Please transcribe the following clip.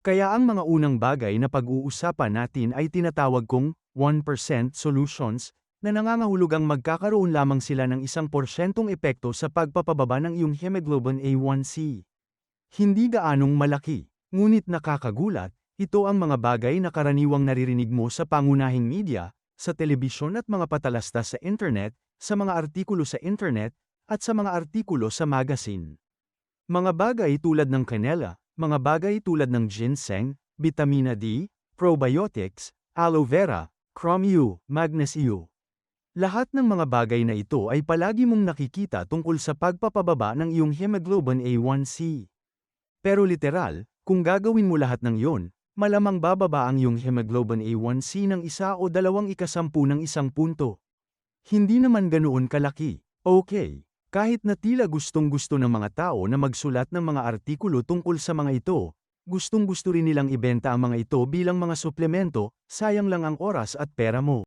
Kaya ang mga unang bagay na pag-uusapan natin ay tinatawag kong 1% solutions, na nangangahulugang magkakaroon lamang sila ng 1% epekto sa pagpapababa ng iyong hemoglobin A1C. Hindi gaanong malaki, ngunit nakakagulat, ito ang mga bagay na karaniwang naririnig mo sa pangunahing media, sa telebisyon at mga patalastas sa internet, sa mga artikulo sa internet, at sa mga artikulo sa magazine. Mga bagay tulad ng canela, mga bagay tulad ng ginseng, vitamina D, probiotics, aloe vera, Chromium U, magnesium. Lahat ng mga bagay na ito ay palagi mong nakikita tungkol sa pagpapababa ng iyong hemoglobin A1C. Pero literal, kung gagawin mo lahat ng yon, malamang bababa ang iyong hemoglobin A1C ng 1 o 2 ng 1 punto. Hindi naman ganoon kalaki. Okay. Kahit na tila gustong-gusto ng mga tao na magsulat ng mga artikulo tungkol sa mga ito, gustong-gusto rin nilang ibenta ang mga ito bilang mga suplemento, sayang lang ang oras at pera mo.